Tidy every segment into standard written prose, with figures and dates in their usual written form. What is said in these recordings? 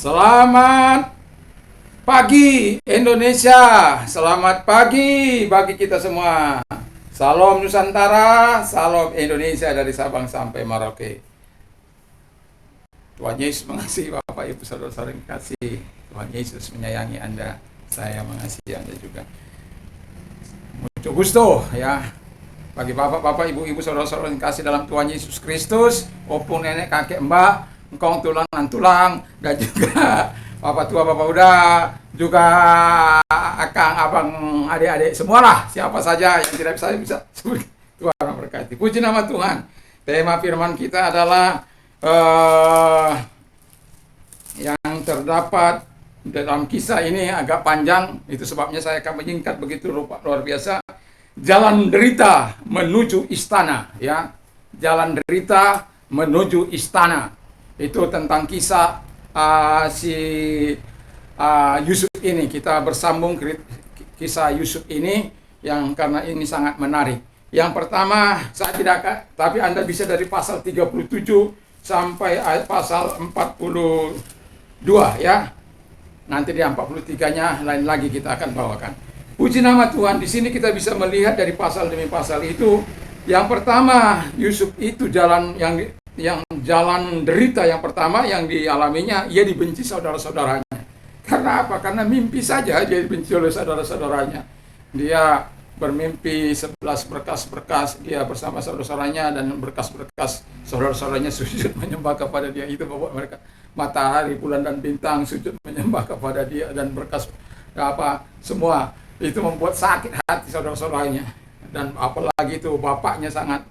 Selamat pagi Indonesia, selamat pagi bagi kita semua. Salam Nusantara, salam Indonesia dari Sabang sampai Merauke. Tuhan Yesus mengasihi Bapak Ibu Saudara-saudara yang kasih. Tuhan Yesus menyayangi Anda, saya mengasihi Anda juga. Mucho gusto ya. Bagi bapak-bapak, ibu-ibu, saudara-saudara yang kasih dalam Tuhan Yesus Kristus, opung nenek, kakek, mbak, engkong tulang dan tulang, dan juga bapak tua, bapak muda, juga akang, abang, adik-adik, semualah, siapa saja yang tidak bisa sebut. Tuhan memberkati. Puji nama Tuhan. Tema firman kita adalah yang terdapat dalam kisah ini agak panjang, itu sebabnya saya akan menyingkat begitu luar biasa. Jalan derita menuju istana, ya. Jalan derita menuju istana. Itu tentang kisah si Yusuf ini. Kita bersambung kisah Yusuf ini yang karena ini sangat menarik. Yang pertama, saya tidak, tapi Anda bisa dari pasal 37 sampai pasal 42, ya. Nanti di 43-nya lain lagi kita akan bawakan. Puji nama Tuhan, di sini kita bisa melihat dari pasal demi pasal itu. Yang pertama, Yusuf itu jalan yang jalan derita yang pertama yang dialaminya, ia dibenci saudara-saudaranya. Karena apa? Karena mimpi saja dia dibenci oleh saudara-saudaranya. Dia bermimpi 11 berkas-berkas, dia bersama saudara-saudaranya, dan berkas-berkas saudara-saudaranya sujud menyembah kepada dia. Itu membuat mereka, matahari, bulan, dan bintang sujud menyembah kepada dia, dan berkas semua. Itu membuat sakit hati saudara-saudaranya. Dan apalagi itu bapaknya sangat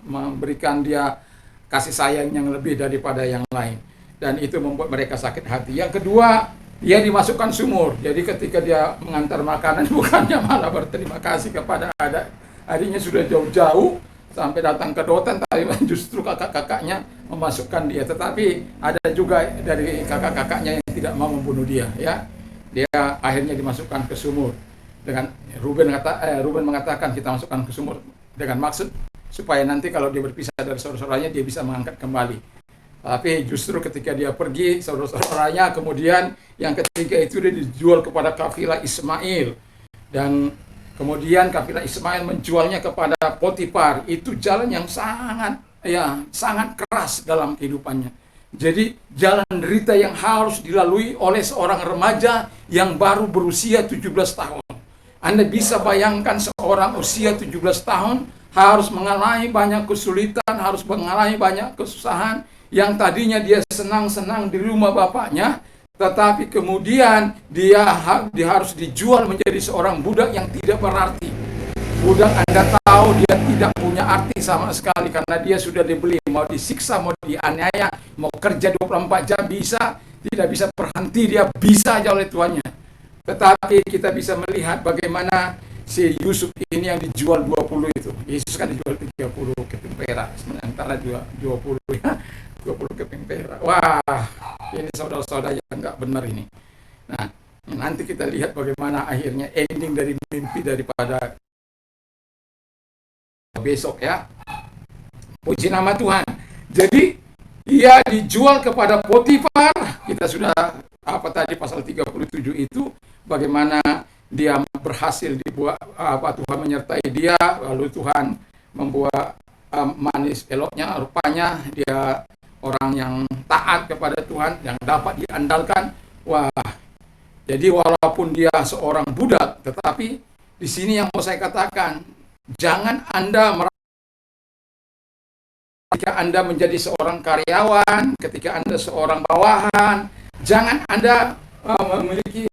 memberikan dia kasih sayang yang lebih daripada yang lain. Dan itu membuat mereka sakit hati. Yang kedua, dia dimasukkan sumur. Jadi ketika dia mengantar makanan, bukannya malah berterima kasih kepada adiknya sudah jauh-jauh sampai datang ke Dotan, tapi justru kakak-kakaknya memasukkan dia. Tetapi ada juga dari kakak-kakaknya yang tidak mau membunuh dia, ya. Dia akhirnya dimasukkan ke sumur. Dengan Ruben mengatakan kita masukkan ke sumur dengan maksud supaya nanti kalau dia berpisah dari saudara-saudaranya dia bisa mengangkat kembali. Tapi justru ketika dia pergi, saudara-saudaranya kemudian yang ketiga itu dia dijual kepada kafilah Ismail, dan kemudian kafilah Ismail menjualnya kepada Potifar. Itu jalan yang sangat keras dalam kehidupannya. Jadi jalan derita yang harus dilalui oleh seorang remaja yang baru berusia 17 tahun. Anda bisa bayangkan seorang usia 17 tahun harus mengalami banyak kesulitan, harus mengalami banyak kesusahan. Yang tadinya dia senang-senang di rumah bapaknya, tetapi kemudian dia harus dijual menjadi seorang budak yang tidak berarti. Budak, Anda tahu, dia tidak punya arti sama sekali karena dia sudah dibeli, mau disiksa, mau dianiaya, mau kerja 24 jam bisa, tidak bisa berhenti, dia bisa aja oleh tuannya. Tetapi kita bisa melihat bagaimana si Yusuf ini yang dijual 20 itu. Yesus kan dijual 30 keping perak, sementara 20 ya, 20 keping perak. Wah, ini saudara-saudara yang nggak benar ini. Nah, nanti kita lihat bagaimana akhirnya ending dari mimpi daripada besok, ya. Puji nama Tuhan. Jadi ia dijual kepada Potifar. Kita sudah tadi pasal 37 itu bagaimana dia berhasil dibuat Tuhan menyertai dia, lalu Tuhan membuat manis eloknya, rupanya dia orang yang taat kepada Tuhan, yang dapat diandalkan. Wah, jadi walaupun dia seorang budak, tetapi di sini yang mau saya katakan, jangan Anda ketika Anda menjadi seorang karyawan, ketika Anda seorang bawahan, jangan Anda memiliki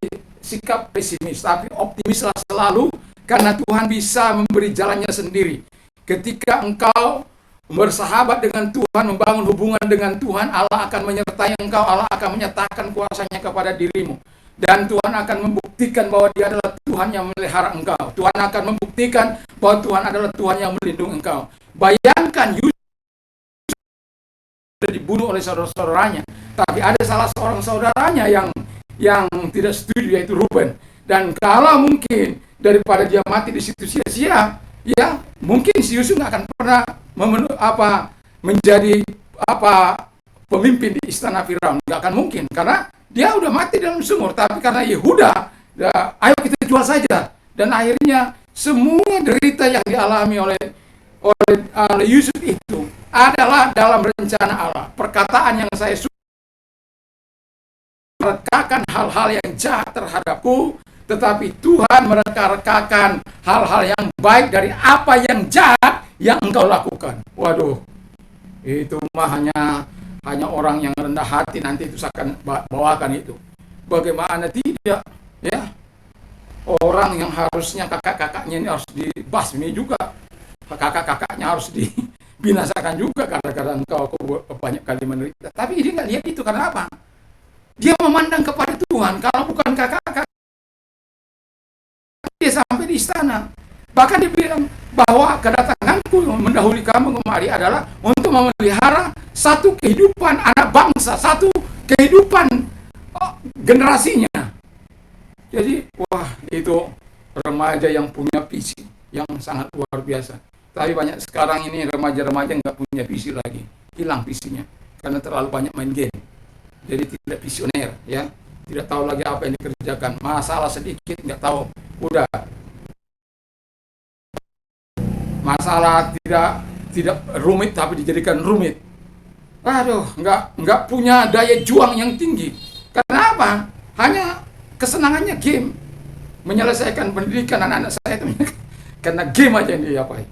sikap pesimis, tapi optimislah selalu, karena Tuhan bisa memberi jalannya sendiri. Ketika engkau bersahabat dengan Tuhan, membangun hubungan dengan Tuhan, Allah akan menyertai engkau, Allah akan menyatakan kuasanya kepada dirimu. Dan Tuhan akan membuktikan bahwa Dia adalah Tuhan yang memelihara engkau. Tuhan akan membuktikan bahwa Tuhan adalah Tuhan yang melindungi engkau. Bayangkan Yusuf sudah dibunuh oleh saudara-saudaranya, tapi ada salah seorang saudaranya yang tidak setuju, yaitu Ruben. Dan kalau mungkin daripada dia mati di situ sia-sia, ya mungkin si Yusuf nggak akan pernah menjadi pemimpin di istana Firaun. Nggak akan mungkin, karena Dia udah mati dalam sumur, tapi karena Yehuda, ya, ayo kita jual saja. Dan akhirnya semua derita yang dialami oleh Yusuf itu adalah dalam rencana Allah. Perkataan yang saya suka merekakan hal-hal yang jahat terhadapku, tetapi Tuhan mereka-rekakan hal-hal yang baik dari apa yang jahat yang engkau lakukan. Waduh, itu mah hanya orang yang rendah hati nanti itu akan bawakan itu. Bagaimana tidak, ya? Orang yang harusnya kakak-kakaknya ini harus dibasmi juga. Kakak-kakaknya harus dibinasakan juga karena engkau banyak kali menderita. Tapi dia nggak lihat itu karena apa? Dia memandang kepada Tuhan. Kalau bukan kakak-kakak, dia sampai di istana. Bahkan dia bilang bahwa kedatanganku mendahului kamu kemari adalah untuk memelihara satu kehidupan anak bangsa, satu kehidupan generasinya. Jadi, wah, itu remaja yang punya visi yang sangat luar biasa. Tapi banyak sekarang ini remaja-remaja nggak punya visi lagi, hilang visinya karena terlalu banyak main game. Jadi tidak visioner, ya, tidak tahu lagi apa yang dikerjakan. Masalah sedikit nggak tahu, udah. Masalah tidak rumit tapi dijadikan rumit. Aduh, nggak punya daya juang yang tinggi. Karena apa? Hanya kesenangannya game. Menyelesaikan pendidikan anak-anak saya itu karena game aja yang diapai.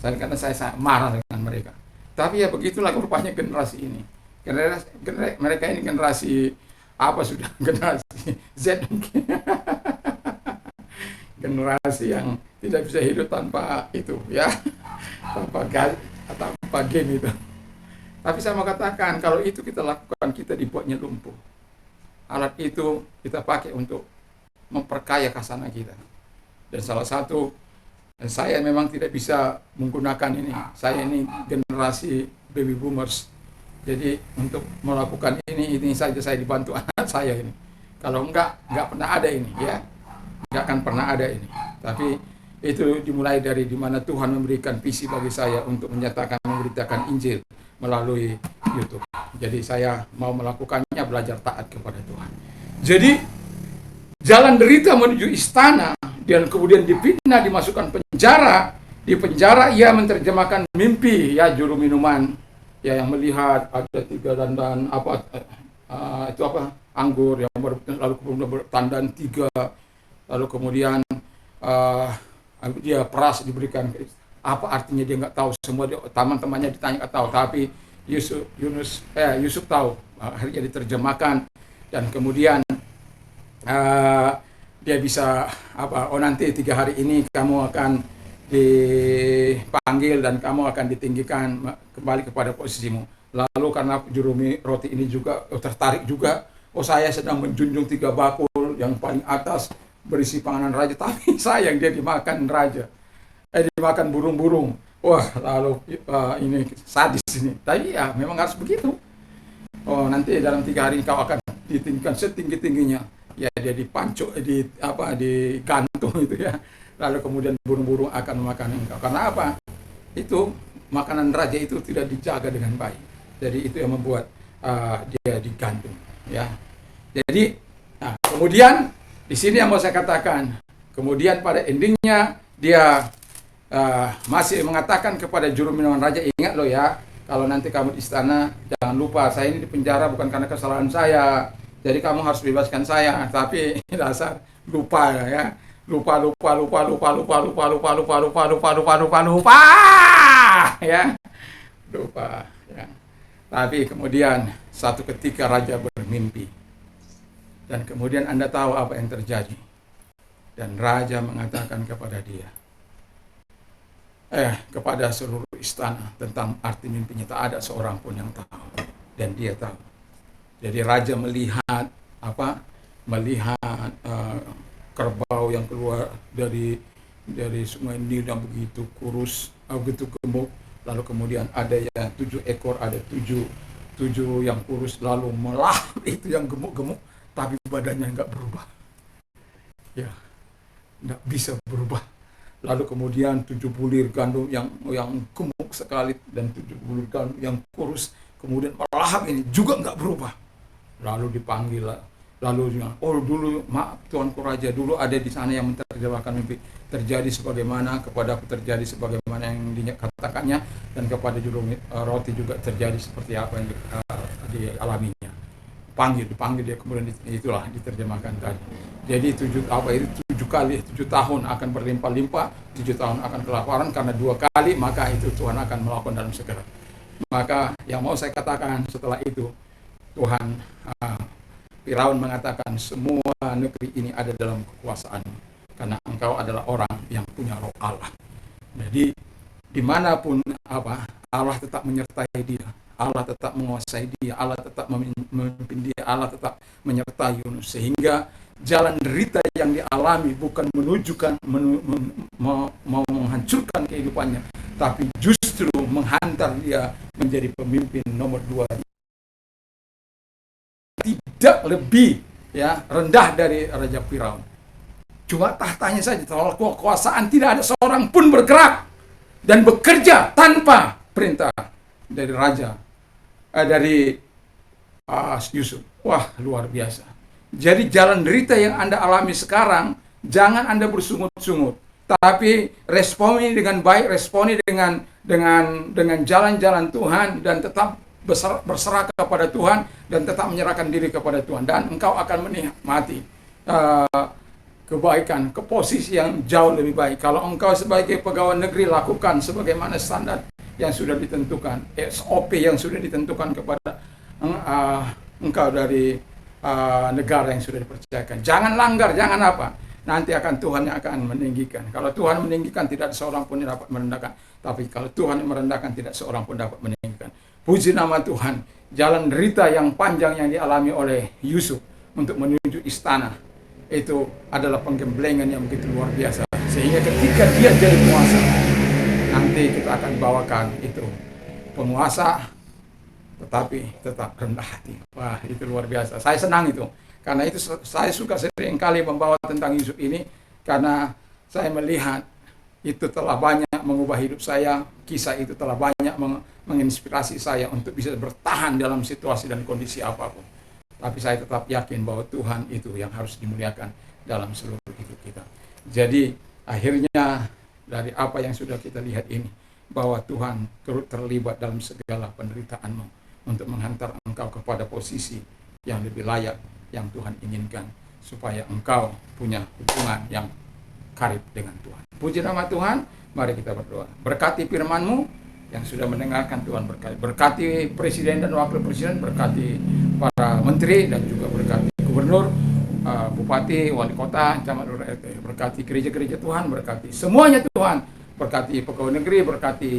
Karena saya marah dengan mereka. Tapi ya begitulah rupanya generasi ini. Mereka ini generasi apa sudah? Generasi Z mungkin. Generasi yang tidak bisa hidup tanpa itu, ya, tanpa game itu. Tapi saya mau katakan, kalau itu kita lakukan, kita dibuatnya lumpuh. Alat itu kita pakai untuk memperkaya khazanah kita. Dan salah satu, saya memang tidak bisa menggunakan ini. Saya ini generasi baby boomers. Jadi untuk melakukan ini saja saya dibantu anak saya ini. Kalau enggak pernah ada ini, ya. Enggak akan pernah ada ini. Tapi itu dimulai dari dimana Tuhan memberikan visi bagi saya untuk memberitakan Injil melalui YouTube. Jadi saya mau melakukannya, belajar taat kepada Tuhan. Jadi jalan derita menuju istana, dan kemudian dipitnah, dimasukkan penjara. Di penjara ia menerjemahkan mimpi, ya, juru minuman, ya, yang melihat ada 3 dandan itu apa, anggur yang lalu kemudian bertandan 3, lalu kemudian dia peras diberikan. Apa artinya dia nggak tahu, semua teman-temannya ditanya nggak tahu, tapi Yusuf tahu. Akhirnya diterjemahkan, dan kemudian dia bisa nanti 3 hari ini kamu akan dipanggil dan kamu akan ditinggikan kembali kepada posisimu. Lalu karena juru roti ini juga tertarik juga, saya sedang menjunjung 3 bakul yang paling atas berisi panganan raja, tapi sayang dia dimakan raja, dimakan burung-burung. Wah, lalu ini sadis ini. Tapi ya memang harus begitu. Nanti dalam 3 hari kau akan ditinggikan setinggi-tingginya. Ya, dia dipancuk, digantung itu, ya. Lalu kemudian burung-burung akan memakan engkau. Karena apa? Itu makanan raja itu tidak dijaga dengan baik. Jadi itu yang membuat dia digantung, ya. Jadi kemudian di sini yang mau saya katakan, kemudian pada endingnya dia masih mengatakan kepada juru minuman raja, ingat lo ya, kalau nanti kamu di istana, jangan lupa saya ini di penjara bukan karena kesalahan saya, jadi kamu harus bebaskan saya. Tapi dasar lupa, ya, lupa, ya, lupa, ya. Tapi kemudian satu ketika raja bermimpi, dan kemudian Anda tahu apa yang terjadi. Dan raja mengatakan kepada dia, kepada seluruh istana tentang arti mimpinya. Tak ada seorang pun yang tahu, dan dia tahu. Jadi raja melihat kerbau yang keluar dari sungai Nil yang begitu kurus, begitu gemuk. Lalu kemudian ada yang 7 ekor, ada 7 yang kurus, lalu melahap itu yang gemuk-gemuk, tapi badannya nggak berubah. Ya, nggak bisa berubah. Lalu kemudian 7 bulir gandum yang gemuk sekali dan 7 bulir gandum yang kurus kemudian melahap ini juga nggak berubah. lalu dipanggil, lalu bilang, oh dulu maaf Tuanku Raja, dulu ada di sana yang menerjemahkan mimpi, terjadi sebagaimana kepadaku, terjadi sebagaimana yang dikatakannya, dan kepada juru roti juga terjadi seperti apa yang dialaminya. Dipanggil dia, kemudian itulah diterjemahkan tadi. Jadi 7 tahun akan berlimpah-limpah, 7 tahun akan kelaparan karena 2 kali, maka itu Tuhan akan melakukan dalam segera. Maka yang mau saya katakan setelah itu, Tuhan, Firaun mengatakan semua negeri ini ada dalam kekuasaanmu, karena engkau adalah orang yang punya roh Allah. Jadi dimanapun Allah tetap menyertai dia, Allah tetap menguasai dia, Allah tetap memimpin dia, Allah tetap menyertai Yunus, sehingga jalan derita yang dialami bukan mau menghancurkan kehidupannya, tapi justru menghantar dia menjadi pemimpin nomor 2, tidak lebih rendah dari Raja Firaun. Cuma tahtanya saja, soal kekuasaan tidak ada seorang pun bergerak dan bekerja tanpa perintah dari raja, dari Yusuf. Wah, luar biasa. Jadi jalan derita yang Anda alami sekarang, jangan Anda bersungut-sungut, tapi responi dengan baik, responi dengan jalan-jalan Tuhan, dan tetap berserah kepada Tuhan, dan tetap menyerahkan diri kepada Tuhan, dan engkau akan menikmati kebaikan ke posisi yang jauh lebih baik. Kalau engkau sebagai pegawai negeri, lakukan sebagaimana standar yang sudah ditentukan, SOP yang sudah ditentukan kepada engkau dari negara yang sudah dipercayakan. Jangan langgar, jangan apa. Nanti akan Tuhan yang akan meninggikan. Kalau Tuhan meninggikan, tidak seorang pun yang dapat merendahkan. Tapi kalau Tuhan yang merendahkan, tidak seorang pun dapat meninggikan. Puji nama Tuhan. Jalan derita yang panjang yang dialami oleh Yusuf untuk menuju istana, itu adalah penggemblengan yang begitu luar biasa. Sehingga ketika dia jadi penguasa, nanti kita akan bawakan itu penguasa tetapi tetap rendah hati. Wah, itu luar biasa. Saya senang itu. Karena itu saya suka sering kali membawa tentang Yusuf ini, karena saya melihat itu telah banyak mengubah hidup saya. Kisah itu telah banyak menginspirasi saya untuk bisa bertahan dalam situasi dan kondisi apapun. Tapi saya tetap yakin bahwa Tuhan itu yang harus dimuliakan dalam seluruh hidup kita. Jadi akhirnya dari apa yang sudah kita lihat ini, bahwa Tuhan turut terlibat dalam segala penderitaanmu untuk menghantar engkau kepada posisi yang lebih layak yang Tuhan inginkan, supaya engkau punya hubungan yang karib dengan Tuhan. Puji nama Tuhan. Mari kita berdoa. Berkati firman-Mu yang sudah mendengarkan, Tuhan berkati. Berkati presiden dan wakil presiden, berkati para menteri, dan juga berkati gubernur, bupati, wali kota, camat RT. Berkati gereja-gereja Tuhan, berkati semuanya Tuhan. Berkati pegawai negeri, berkati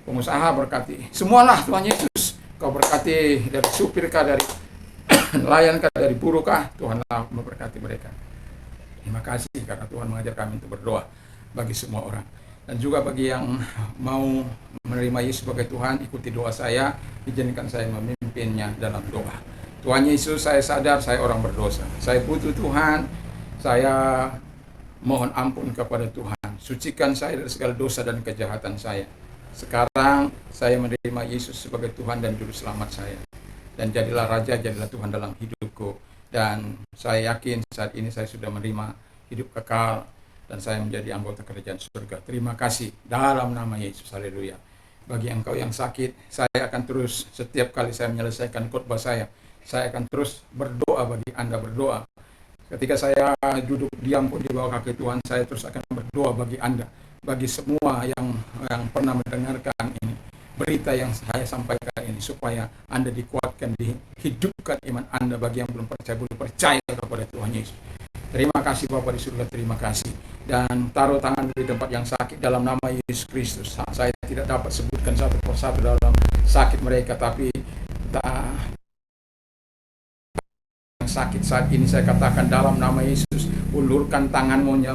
pengusaha, berkati semualah Tuhan Yesus. Kau berkati dari supir kah, dari nelayan kah, dari buruh kah, Tuhanlah memberkati mereka. Terima kasih karena Tuhan mengajar kami untuk berdoa bagi semua orang. Dan juga bagi yang mau menerima Yesus sebagai Tuhan, ikuti doa saya, izinkan saya memimpinnya dalam doa. Tuhan Yesus, saya sadar saya orang berdosa. Saya butuh Tuhan, saya mohon ampun kepada Tuhan. Sucikan saya dari segala dosa dan kejahatan saya. Sekarang saya menerima Yesus sebagai Tuhan dan Juru Selamat saya. Dan jadilah Raja, jadilah Tuhan dalam hidupku. Dan saya yakin saat ini saya sudah menerima hidup kekal, dan saya menjadi anggota kerajaan surga. Terima kasih dalam nama Yesus. Haleluya. Bagi engkau yang sakit, saya akan terus, setiap kali saya menyelesaikan khotbah saya akan terus berdoa bagi Anda, berdoa. Ketika saya duduk diam pun di bawah kaki Tuhan, saya terus akan berdoa bagi Anda, bagi semua yang pernah mendengarkan ini, berita yang saya sampaikan ini, supaya Anda dikuatkan, dihidupkan iman Anda. Bagi yang belum percaya kepada Tuhan Yesus. Terima kasih Bapa di surga, terima kasih. Dan taruh tangan di tempat yang sakit dalam nama Yesus Kristus. Saya tidak dapat sebutkan satu persatu dalam sakit mereka, tapi yang sakit saat ini saya katakan dalam nama Yesus, ulurkan tanganmu di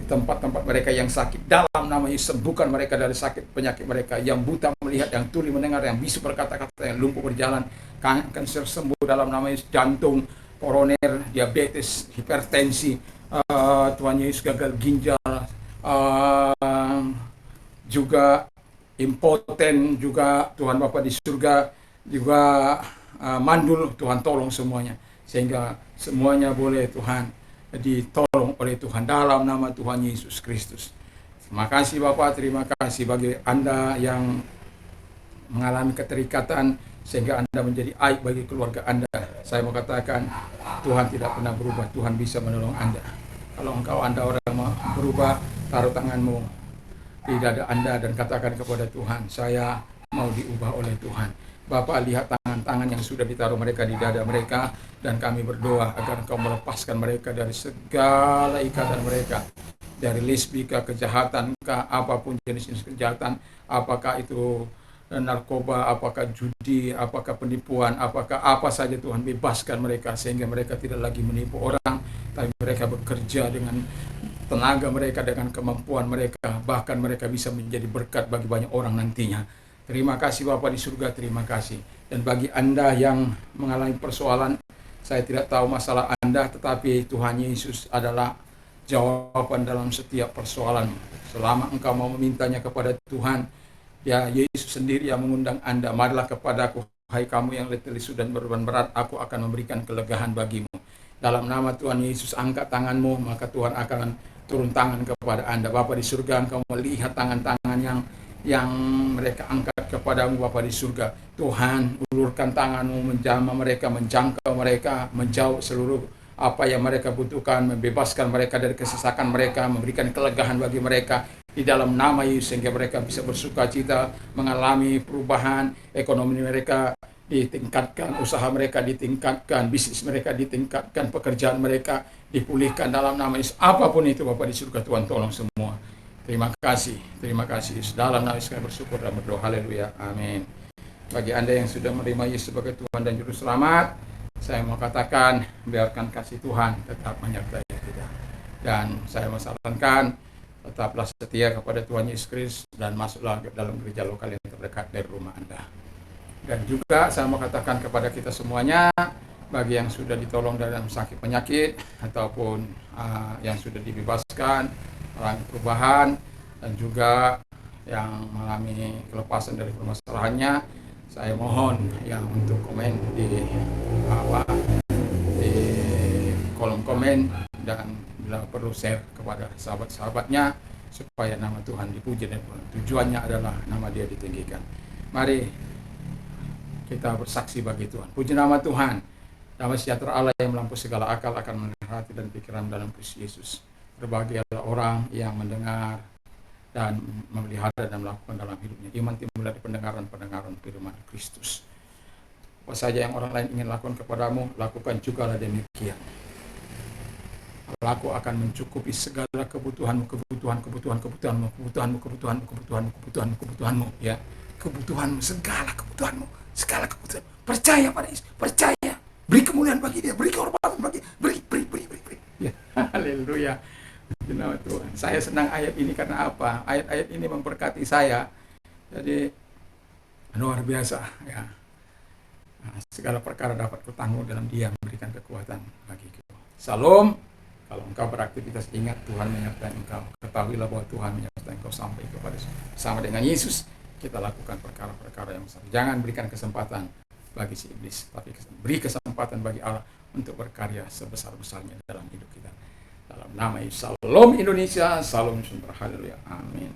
tempat-tempat mereka yang sakit dalam nama Yesus. Sembuhkan mereka dari sakit penyakit mereka, yang buta melihat, yang tuli mendengar, yang bisu berkata-kata, yang lumpuh berjalan, kanker sembuh dalam nama Yesus, jantung, koroner, diabetes, hipertensi, Tuhan Yesus, gagal ginjal, juga impoten, juga Tuhan Bapa di surga, juga mandul, Tuhan tolong semuanya. Sehingga semuanya boleh Tuhan ditolong oleh Tuhan dalam nama Tuhan Yesus Kristus. Terima kasih Bapak, terima kasih bagi Anda yang mengalami keterikatan sehingga Anda menjadi aib bagi keluarga Anda. Saya mau katakan, Tuhan tidak pernah berubah, Tuhan bisa menolong Anda. Kalau Anda orang mau berubah, taruh tanganmu di dada Anda dan katakan kepada Tuhan, saya mau diubah oleh Tuhan. Bapak, lihat tangan-tangan yang sudah ditaruh mereka di dada mereka, dan kami berdoa agar Engkau melepaskan mereka dari segala ikatan mereka, dari lesbika, kejahatan, apapun jenis kejahatan, apakah itu narkoba, apakah judi, apakah penipuan, apakah apa saja. Tuhan, bebaskan mereka sehingga mereka tidak lagi menipu orang, tapi mereka bekerja dengan tenaga mereka, dengan kemampuan mereka, bahkan mereka bisa menjadi berkat bagi banyak orang nantinya. Terima kasih Bapak di surga, terima kasih. Dan bagi Anda yang mengalami persoalan, saya tidak tahu masalah Anda, tetapi Tuhan Yesus adalah jawaban dalam setiap persoalan. Selama engkau mau memintanya kepada Tuhan, ya Yesus sendiri yang mengundang Anda, marilah kepadaku, hai kamu yang letih lesu dan beban berat, aku akan memberikan kelegaan bagimu. Dalam nama Tuhan Yesus, angkat tanganmu, maka Tuhan akan turun tangan kepada Anda. Bapak di surga, engkau melihat tangan-tangan yang mereka angkat kepadamu Bapa di surga. Tuhan, ulurkan tanganmu menjamah mereka, menjangkau mereka, menjauh seluruh apa yang mereka butuhkan, membebaskan mereka dari kesesakan mereka, memberikan kelegaan bagi mereka di dalam nama Yesus, sehingga mereka bisa bersuka cita, mengalami perubahan, ekonomi mereka ditingkatkan, usaha mereka ditingkatkan, bisnis mereka ditingkatkan, pekerjaan mereka dipulihkan dalam nama Yesus. Apapun itu Bapak di surga, Tuhan tolong semua. Terima kasih. Dalam nama Yesus kami bersyukur dan berdoa. Haleluya, amin. Bagi Anda yang sudah menerima Yesus sebagai Tuhan dan Juru Selamat, saya mau katakan, biarkan kasih Tuhan tetap menyertai kita. Dan saya mau sarankan, tetaplah setia kepada Tuhan Yesus Kristus dan masuklah ke dalam gereja lokal yang terdekat dari rumah Anda. Dan juga saya mau katakan kepada kita semuanya, bagi yang sudah ditolong dalam sakit penyakit ataupun yang sudah dibebaskan, mengalami perubahan, dan juga yang mengalami kelepasan dari permasalahannya, saya mohon yang untuk komen di kolom komen, dan bila perlu share kepada sahabat-sahabatnya supaya nama Tuhan dipuji, dan tujuannya adalah nama Dia ditinggikan. Mari kita bersaksi bagi Tuhan. Puji nama Tuhan. Damai sejahtera Allah yang melampaui segala akal akan memelihara hati dan pikiran dalam Kristus Yesus. Berbahagialah orang yang mendengar dan memelihara dan melakukan dalam hidupnya. Iman timbul dari pendengaran firman Kristus. Apa saja yang orang lain ingin lakukan kepadamu, lakukan jugalah demikian. Aku akan mencukupi segala kebutuhanmu, ya. Kebutuhanmu, segala kebutuhanmu. Percaya pada Yesus, percaya. Beri kemuliaan bagi Dia, beri kehormatan bagi, beri. Ya, haleluya. Nama Tuhan. Saya senang ayat ini karena apa? Ayat-ayat ini memberkati saya. Jadi luar biasa, ya. Segala perkara dapat kutanggung dalam Dia memberikan kekuatan bagiku. Salam. Kalau engkau beraktivitas, ingat Tuhan menyertai engkau. Ketahuilah bahwa Tuhan menyertai engkau sampai kepada sama dengan Yesus. Kita lakukan perkara-perkara yang besar. Jangan berikan kesempatan bagi si iblis, tapi beri kesempatan bagi Allah untuk berkarya sebesar-besarnya dalam hidup kita. Dalam nama Yesus. Salam Indonesia, salam Nusantara. Haleluya. Amin.